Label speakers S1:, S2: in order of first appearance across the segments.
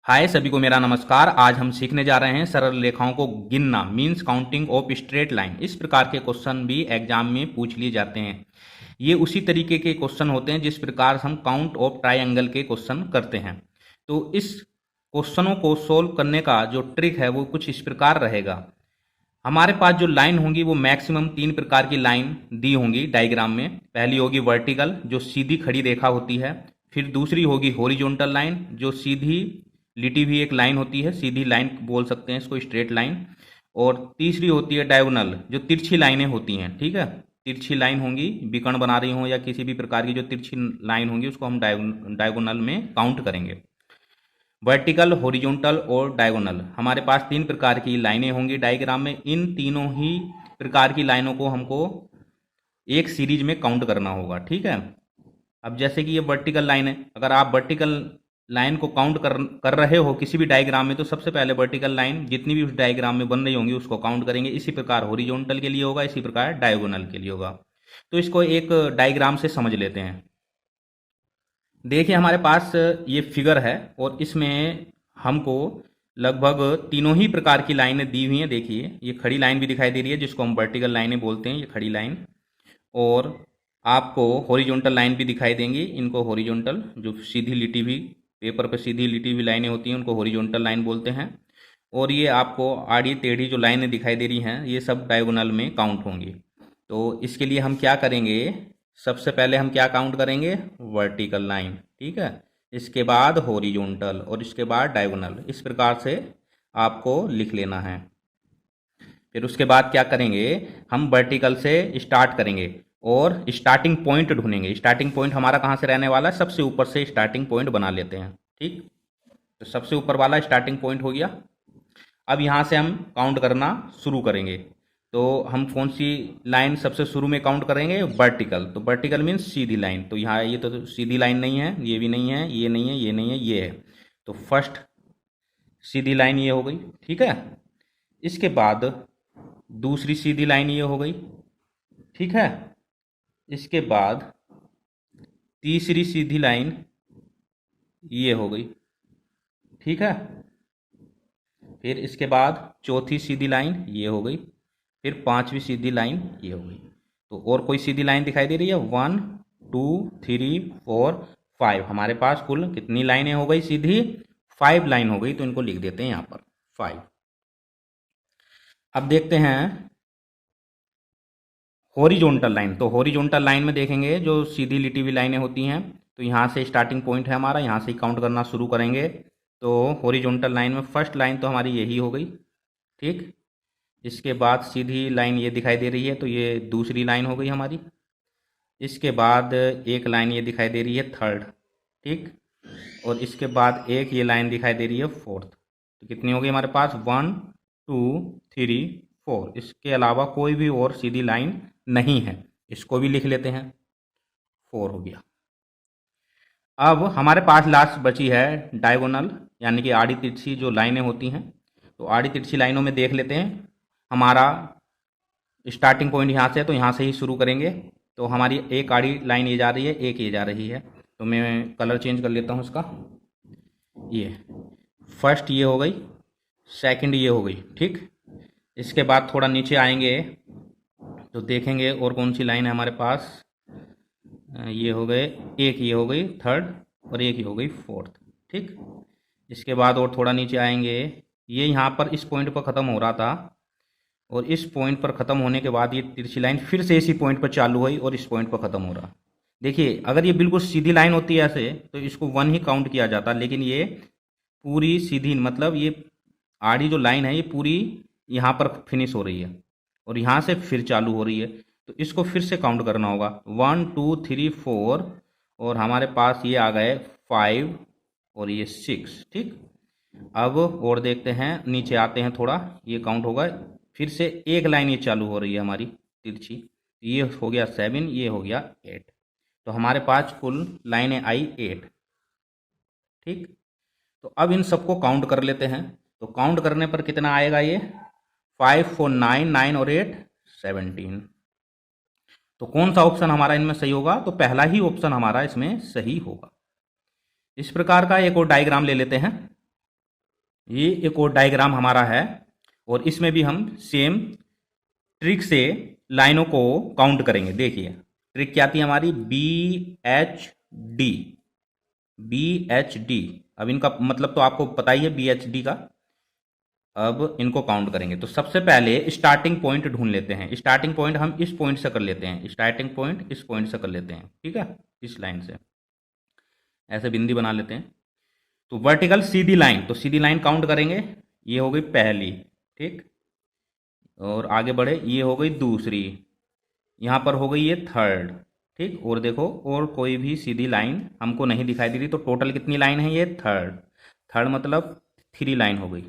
S1: हाय सभी को मेरा नमस्कार। आज हम सीखने जा रहे हैं सरल रेखाओं को गिनना means counting of straight line. इस प्रकार के क्वेश्चन भी एग्जाम में पूछ लिए जाते हैं। ये उसी तरीके के क्वेश्चन होते हैं जिस प्रकार हम काउंट ऑफ ट्रायंगल के क्वेश्चन करते हैं। तो इस क्वेश्चनों को सोल्व करने का जो ट्रिक है वो कुछ इस प्रकार रहेगा। हमारे पास जो लाइन होंगी वो मैक्सिमम 3 प्रकार की लाइन दी होंगी डायग्राम में। पहली होगी वर्टिकल जो सीधी खड़ी रेखा होती है। फिर दूसरी होगी हॉरिजॉन्टल लाइन जो सीधी लिटी हुई एक लाइन होती है, सीधी लाइन बोल सकते हैं इसको, स्ट्रेट लाइन। और तीसरी होती है डायगोनल जो तिरछी लाइनें होती हैं। ठीक है, तिरछी लाइन होंगी, विकर्ण बना रही हो या किसी भी प्रकार की जो तिरछी लाइन होंगी उसको हम डायगोनल में काउंट करेंगे। वर्टिकल, हॉरिजॉन्टल और डायगोनल हमारे पास 3 प्रकार की लाइनें होंगी डायग्राम में। इन तीनों ही प्रकार की लाइनों को हमको एक सीरीज में काउंट करना होगा। ठीक है, अब जैसे कि ये वर्टिकल लाइन है, अगर आप वर्टिकल लाइन को काउंट कर रहे हो किसी भी डायग्राम में तो सबसे पहले वर्टिकल लाइन जितनी भी उस डायग्राम में बन रही होंगी उसको काउंट करेंगे। इसी प्रकार हॉरिजॉन्टल के लिए होगा, इसी प्रकार डायगोनल के लिए होगा। तो इसको एक डायग्राम से समझ लेते हैं। देखिए हमारे पास ये फिगर है और इसमें हमको लगभग तीनों ही प्रकार की लाइनें दी हुई हैं। देखिए ये खड़ी लाइन भी दिखाई दे रही है जिसको हम वर्टिकल लाइनें बोलते हैं, ये खड़ी लाइन। और आपको हॉरिजॉन्टल लाइन भी दिखाई देंगी, इनको हॉरिजॉन्टल जो सीधी लिटी हुई पेपर पर सीधी लिटी हुई लाइनें होती हैं उनको हॉरिजॉन्टल लाइन बोलते हैं। और ये आपको आड़ी टेढ़ी जो लाइनें दिखाई दे रही हैं ये सब डायगोनल में काउंट होंगी। तो इसके लिए हम क्या करेंगे, सबसे पहले हम क्या काउंट करेंगे, वर्टिकल लाइन। ठीक है, इसके बाद हॉरिजॉन्टल और इसके बाद डायगोनल। इस प्रकार से आपको लिख लेना है। फिर उसके बाद क्या करेंगे, हम वर्टिकल से स्टार्ट करेंगे और स्टार्टिंग पॉइंट ढूंढेंगे। स्टार्टिंग पॉइंट हमारा कहाँ से रहने वाला है, सबसे ऊपर से स्टार्टिंग पॉइंट बना लेते हैं। ठीक, तो सबसे ऊपर वाला स्टार्टिंग पॉइंट हो गया। अब यहाँ से हम काउंट करना शुरू करेंगे। तो हम कौन सी लाइन सबसे शुरू में काउंट करेंगे, वर्टिकल। तो वर्टिकल मीन्स सीधी लाइन। तो यहाँ ये तो सीधी लाइन नहीं है, ये भी नहीं है, ये नहीं है, ये नहीं है, ये है। तो फर्स्ट सीधी लाइन ये हो गई। ठीक है, इसके बाद दूसरी सीधी लाइन ये हो गई। ठीक है, इसके बाद तीसरी सीधी लाइन ये हो गई। ठीक है, फिर इसके बाद चौथी सीधी लाइन ये हो गई। फिर पांचवी सीधी लाइन ये हो गई। तो और कोई सीधी लाइन दिखाई दे रही है, 1 2 3 4 5। हमारे पास कुल कितनी लाइनें हो गई सीधी, 5 लाइन हो गई। तो इनको लिख देते हैं यहाँ पर 5। अब देखते हैं हॉरिजॉन्टल लाइन। तो हॉरिजॉन्टल लाइन में देखेंगे जो सीधी लिटी हुई लाइनें होती हैं। तो यहाँ से स्टार्टिंग पॉइंट है हमारा, यहाँ से काउंट करना शुरू करेंगे। तो हॉरिजॉन्टल लाइन में फर्स्ट लाइन तो हमारी यही हो गई। ठीक, इसके बाद सीधी लाइन ये दिखाई दे रही है तो ये दूसरी लाइन हो गई हमारी। इसके बाद एक लाइन ये दिखाई दे रही है थर्ड। ठीक, और इसके बाद एक ये लाइन दिखाई दे रही है फोर्थ। तो कितनी हो गई हमारे पास, 1 2 3 4। इसके अलावा कोई भी और सीधी लाइन नहीं है। इसको भी लिख लेते हैं, 4 हो गया। अब हमारे पास लास्ट बची है डायगोनल यानी कि आड़ी तिरछी जो लाइनें होती हैं। तो आड़ी तिरछी लाइनों में देख लेते हैं। हमारा स्टार्टिंग पॉइंट यहाँ से है तो यहाँ से ही शुरू करेंगे। तो हमारी एक आड़ी लाइन ये जा रही है, एक ये जा रही है। तो मैं कलर चेंज कर लेता हूँ इसका। ये फर्स्ट ये हो गई, सेकंड ये हो गई। ठीक, इसके बाद थोड़ा नीचे आएंगे तो देखेंगे और कौन सी लाइन है हमारे पास। ये हो गए, एक ये हो गई थर्ड और एक ये हो गई फोर्थ। ठीक, इसके बाद और थोड़ा नीचे आएंगे, ये यहाँ पर इस पॉइंट पर ख़त्म हो रहा था और इस पॉइंट पर ख़त्म होने के बाद ये तिरछी लाइन फिर से इसी पॉइंट पर चालू हुई और इस पॉइंट पर ख़त्म हो रहा। देखिए अगर ये बिल्कुल सीधी लाइन होती है ऐसे तो इसको 1 ही काउंट किया जाता, लेकिन ये पूरी सीधी मतलब ये आड़ी जो लाइन है ये पूरी यहाँ पर फिनिश हो रही है और यहाँ से फिर चालू हो रही है। तो इसको फिर से काउंट करना होगा, 1 2 3 4 और हमारे पास ये आ गए 5 और ये 6। ठीक, अब और देखते हैं, नीचे आते हैं थोड़ा, ये काउंट होगा फिर से एक लाइन ये चालू हो रही है हमारी तिरछी। ये हो गया 7, ये हो गया 8। तो हमारे पास कुल लाइनें आई 8। ठीक, तो अब इन सबको काउंट कर लेते हैं। तो काउंट करने पर कितना आएगा, ये 5 4 9 9 और 8 17। तो कौन सा ऑप्शन हमारा इनमें सही होगा, तो पहला ही ऑप्शन हमारा इसमें सही होगा। इस प्रकार का एक और डायग्राम ले लेते हैं। ये एक और डायग्राम हमारा है और इसमें भी हम सेम ट्रिक से लाइनों को काउंट करेंगे। देखिए ट्रिक क्या थी हमारी, बी एच डी। अब इनका मतलब तो आपको पता ही है BHD का। अब इनको काउंट करेंगे तो सबसे पहले स्टार्टिंग पॉइंट ढूंढ लेते हैं। स्टार्टिंग पॉइंट हम इस पॉइंट से कर लेते हैं, स्टार्टिंग पॉइंट इस पॉइंट से कर लेते हैं, ठीक है, इस लाइन से ऐसे बिंदी बना लेते हैं। तो वर्टिकल सीधी लाइन, तो सीधी लाइन काउंट करेंगे, ये हो गई पहली, ठीक, और आगे बढ़े, ये हो गई दूसरी, यहाँ पर हो गई ये थर्ड, ठीक। और देखो और कोई भी सीधी लाइन हमको नहीं दिखाई दे रही, तो टोटल कितनी लाइन है, ये थर्ड, थर्ड मतलब 3 लाइन हो गई।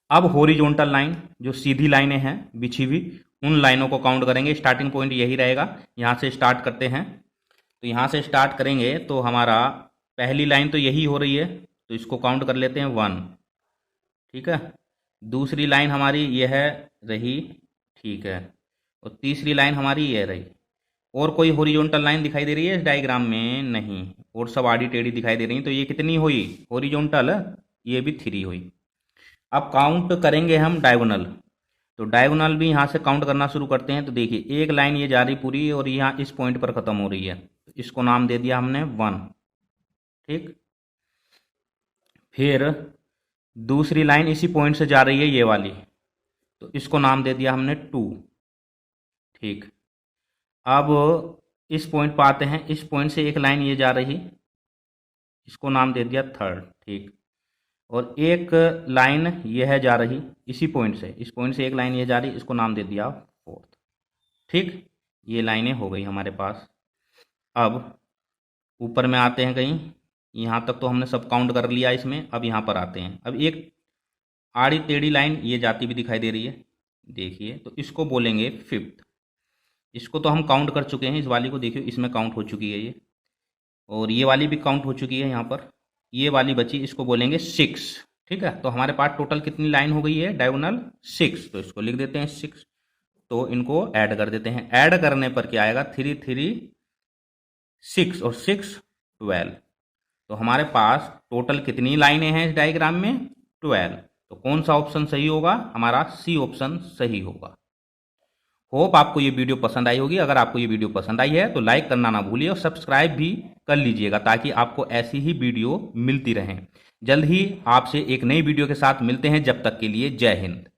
S1: अब हॉरिजॉन्टल लाइन, जो सीधी लाइनें हैं बिछी हुई, उन लाइनों को काउंट करेंगे। स्टार्टिंग पॉइंट यही रहेगा, यहाँ से स्टार्ट करते हैं। तो यहाँ से स्टार्ट करेंगे तो हमारा पहली लाइन तो यही हो रही है, तो इसको काउंट कर लेते हैं 1, ठीक है। दूसरी लाइन हमारी यह रही, ठीक है, और तीसरी लाइन हमारी ये रही। और कोई हॉरिजॉन्टल लाइन दिखाई दे रही है इस डायग्राम में? नहीं, और सब आड़ी टेढ़ी दिखाई दे रही हैं। तो ये कितनी हुई हॉरिजॉन्टल, ये भी 3 हुई। अब काउंट करेंगे हम डायगोनल, तो डायगोनल भी यहाँ से काउंट करना शुरू करते हैं। तो देखिए एक लाइन ये जा रही पूरी और यहाँ इस पॉइंट पर ख़त्म हो रही है, तो इसको नाम दे दिया हमने 1, ठीक। फिर दूसरी लाइन इसी पॉइंट से जा रही है ये वाली, तो इसको नाम दे दिया हमने 2, ठीक। अब इस पॉइंट पर आते हैं, इस पॉइंट से एक लाइन ये जा रही, इसको नाम दे दिया 3, ठीक। और एक लाइन यह जा रही इसी पॉइंट से, इस पॉइंट से एक लाइन ये जा रही, इसको नाम दे दिया 4, ठीक। ये लाइनें हो गई हमारे पास। अब ऊपर में आते हैं कहीं, यहाँ तक तो हमने सब काउंट कर लिया इसमें। अब यहाँ पर आते हैं, अब एक आड़ी टेढ़ी लाइन ये जाती भी दिखाई दे रही है, देखिए, तो इसको बोलेंगे 5th। इसको तो हम काउंट कर चुके हैं, इस वाली को देखिए इसमें काउंट हो चुकी है ये, और ये वाली भी काउंट हो चुकी है यहाँ पर, ये वाली बची, इसको बोलेंगे 6, ठीक है। तो हमारे पास टोटल कितनी लाइन हो गई है डायगोनल? 6, तो इसको लिख देते हैं 6। तो इनको ऐड कर देते हैं, ऐड करने पर क्या आएगा, 3 3 6 और 6 12। तो हमारे पास टोटल कितनी लाइनें हैं इस डायग्राम में? 12। तो कौन सा ऑप्शन सही होगा? हमारा सी ऑप्शन सही होगा। होप आपको ये वीडियो पसंद आई होगी। अगर आपको ये वीडियो पसंद आई है तो लाइक करना ना भूलिए और सब्सक्राइब भी कर लीजिएगा, ताकि आपको ऐसी ही वीडियो मिलती रहें। जल्द ही आपसे एक नई वीडियो के साथ मिलते हैं, जब तक के लिए जय हिंद।